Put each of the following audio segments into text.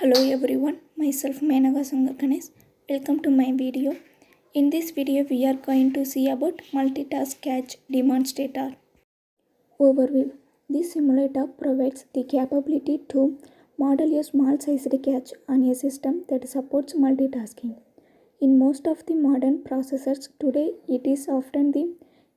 Hello everyone, myself Menaga Sangar Ganesh. Welcome to my video. In this video, we are going to see about multitask catch demonstrator. Overview. This simulator provides the capability to model a small-sized catch on a system that supports multitasking. In most of the modern processors today, it is often the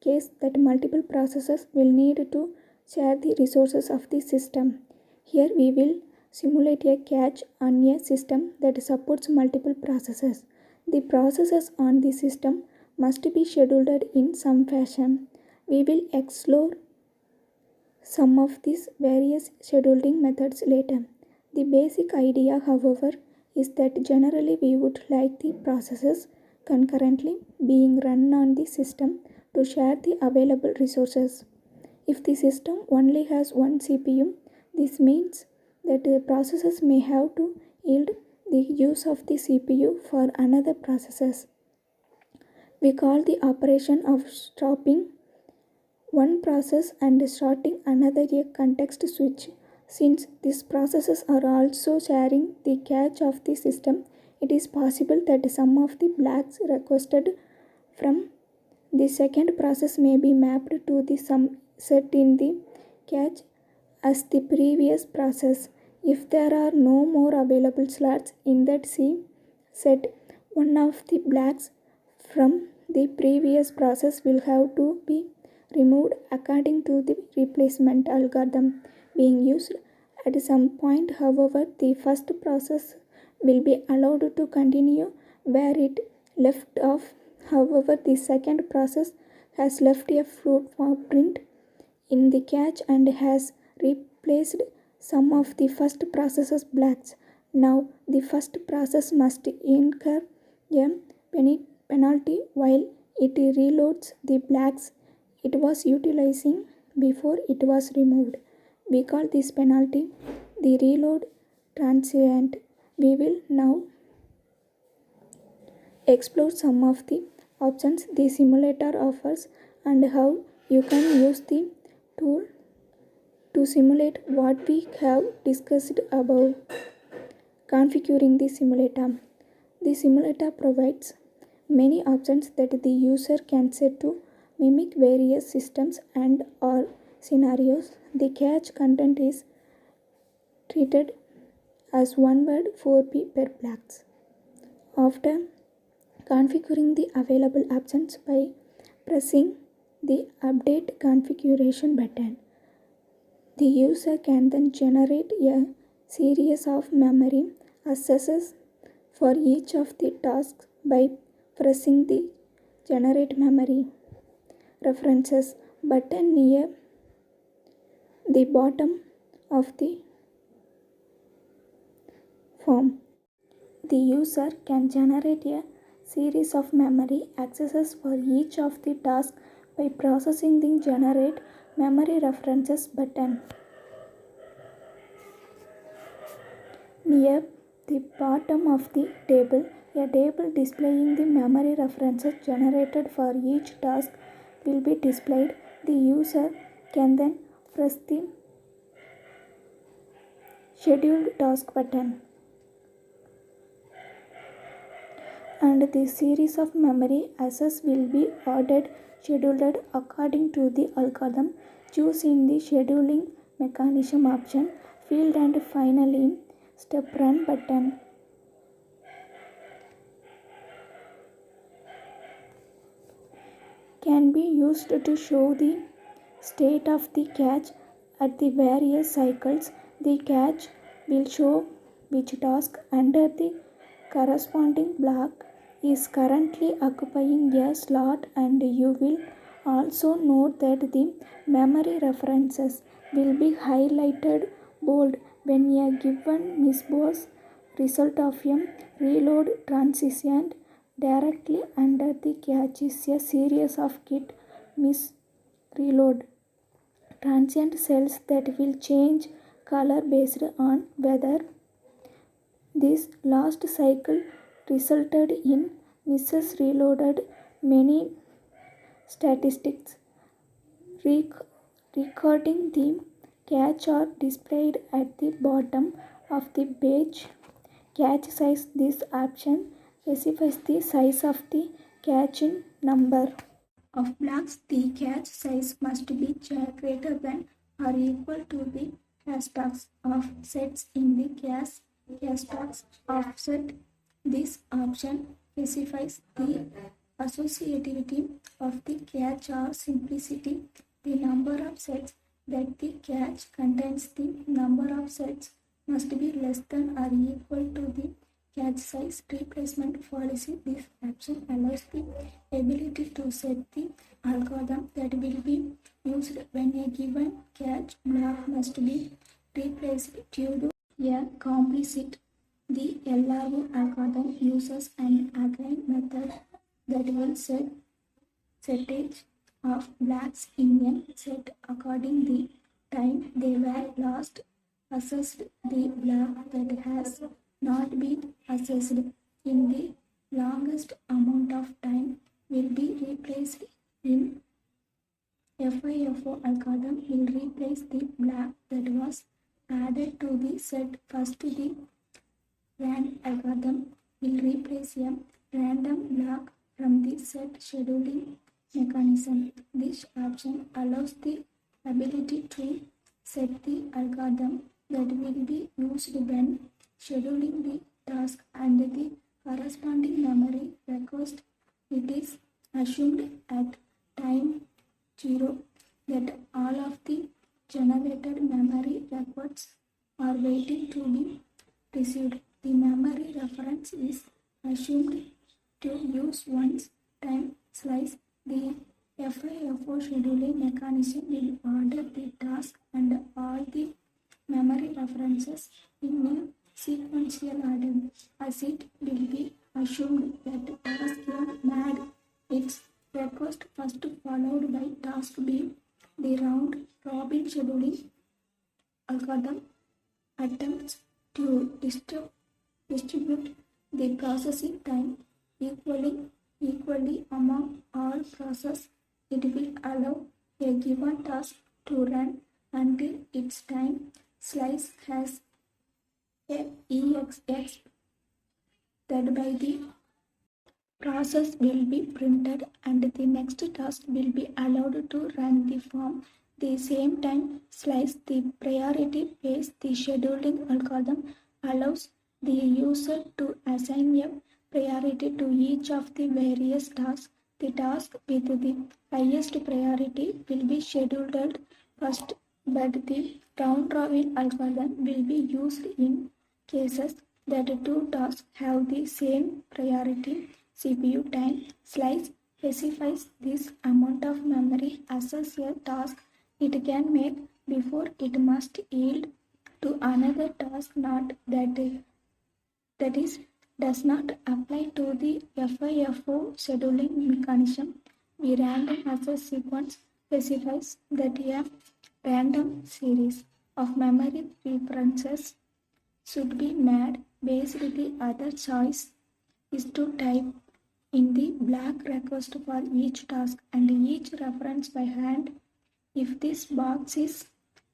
case that multiple processors will need to share the resources of the system. Here we will simulate a catch on a system that supports multiple processes. The processes on the system must be scheduled in some fashion. We will explore some of these various scheduling methods later. The basic idea, however, is that generally we would like the processes concurrently being run on the system to share the available resources. If the system only has one CPU, this means that the processes may have to yield the use of the CPU for another processes. We call the operation of stopping one process and starting another a context switch. Since these processes are also sharing the cache of the system, it is possible that some of the blocks requested from the second process may be mapped to the some set in the cache as the previous process. If there are no more available slots in that set, one of the blocks from the previous process will have to be removed according to the replacement algorithm being used. At some point, however, the first process will be allowed to continue where it left off. However, the second process has left a footprint in the cache and has replaced some of the first process's blocks. Now, the first process must incur a penalty while it reloads the blocks it was utilizing before it was removed. We call this penalty the reload transient. We will now explore some of the options the simulator offers and how you can use the tool to simulate what we have discussed above. Configuring the simulator. The simulator provides many options that the user can set to mimic various systems and or scenarios. The cache content is treated as one word 4p per blocks. After configuring the available options by pressing the update configuration button, the user can then generate a series of memory accesses for each of the tasks by pressing the generate memory references button near the bottom of the form. The user can generate a series of memory accesses for each of the tasks by processing the generate memory references button near the bottom of the table. A table displaying the memory references generated for each task will be displayed. The user can then press the scheduled task button and the series of memory access will be ordered scheduled according to the algorithm. Choose in the scheduling mechanism option field and finally step run button. Can be used to show the state of the cache at the various cycles. The cache will show which task under the corresponding block is currently occupying a slot, and you will also note that the memory references will be highlighted bold when a given misbos result of a reload transition. Directly under the cache is a series of git miss reload transient cells that will change color based on whether this last cycle resulted in misses reloaded. Many statistics recording the cache are displayed at the bottom of the page Cache size. This option specifies the size of the caching number of blocks. The cache size must be greater than or equal to the hashtags of sets in the cache hashtags offset. This option specifies the associativity of the cache or simplicity. The number of sets that the cache contains, the number of sets must be less than or equal to the cache size. Replacement policy. This option allows the ability to set the algorithm that will be used when a given cache block must be replaced due to a complicit. The LRO algorithm uses an again method that will set setage of blocks in a set according the time they were last assessed. The block that has not been assessed in the longest amount of time will be replaced. In FIFO algorithm will replace the block that was added to the set first. The RAND algorithm will replace a random block from the set scheduling mechanism. This option allows the ability to set the algorithm that will be used when scheduling the task and the corresponding memory request. It is assumed at time 0 that all of the generated memory requests are waiting to be received. The memory reference is assumed to use once time slice. The FIFO scheduling mechanism will order the task and all the memory references in a sequential order, as it will be assumed that task A made its request first, followed by task B. The round robin scheduling algorithm attempts to distribute the processing time equally among all processes. It will allow a given task to run until its time slice has EXX that by the process will be printed and the next task will be allowed to run the form. The same time slice, the priority based the scheduling algorithm allows the user to assign a priority to each of the various tasks. The task with the highest priority will be scheduled first, but the round robin algorithm will be used in cases that two tasks have the same priority. CPU time slice specifies this amount of memory access a task it can make before it must yield to another task. Not that is does not apply to the FIFO scheduling mechanism. The random access sequence specifies that a random series of memory references should be made based. The other choice is to type in the block request for each task and each reference by hand. If this box is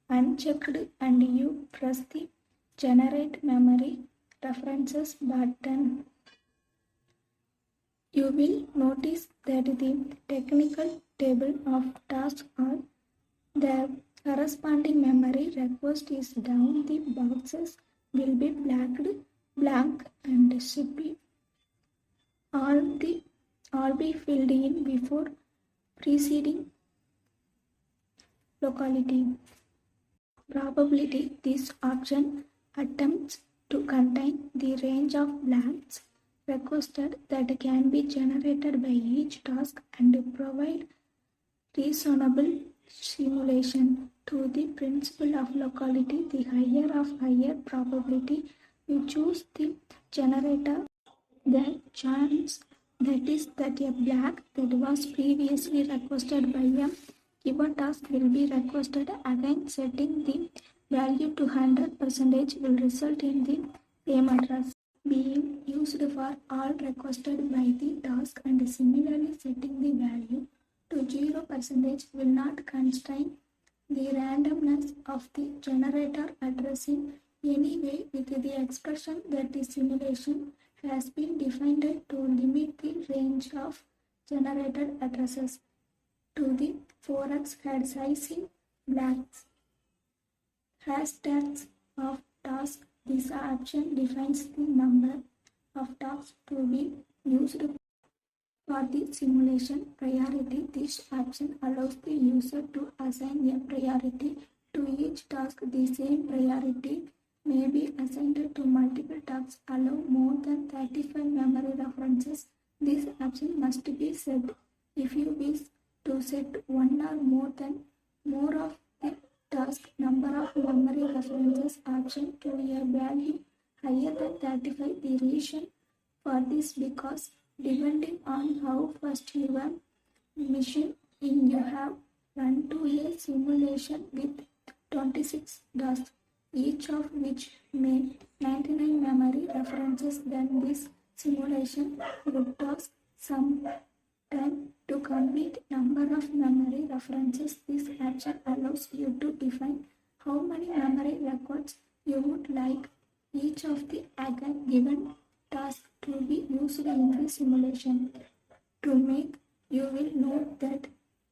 unchecked and you press the Generate Memory References button, you will notice that the technical table of tasks or the corresponding memory request is down. The boxes will be blank and should be all be filled in before preceding locality. Probability. This option attempts to contain the range of blanks requested that can be generated by each task and provide reasonable simulation. To the principle of locality, the higher probability you choose the generator, the chance that a block that was previously requested by a given task will be requested again. Setting the value to 100% will result in the same address being used for all requested by the task, and similarly setting the value to 0% will not constrain the randomness of the generator addressing Anyway, with the expression that the simulation has been defined to limit the range of generated addresses to the 4x head size in blacks. Hashtags of tasks. This option defines the number of tasks to be used for the simulation priority. This option allows the user to assign a priority to each task. The same priority may be assigned to multiple tasks. Allow more than 35 memory references. This option must be set if you wish to set one or more of the task number of memory references option to a value higher than 35. The reason for this because depending on how fast your machine in you have run to a simulation with 26 tasks, each of which may 99 memory references, then this simulation would take some time to complete number of memory references. This option allows you to define how many memory records you would like each of the given task to be used in the simulation. To make, you will note that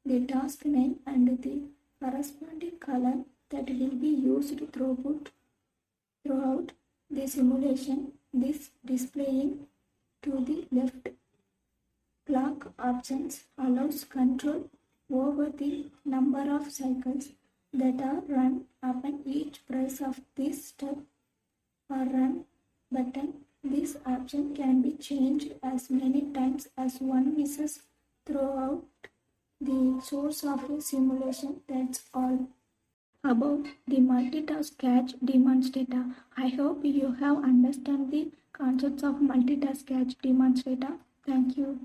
the task name and the corresponding color that will be used throughout the simulation. This displaying to the left clock options allows control over the number of cycles that are run upon each press of this step or run button. This option can be changed as many times as one wishes throughout the source of a simulation. That's all about the multitask catch demands data. I hope you have understand the concepts of multitask catch demands data. Thank you.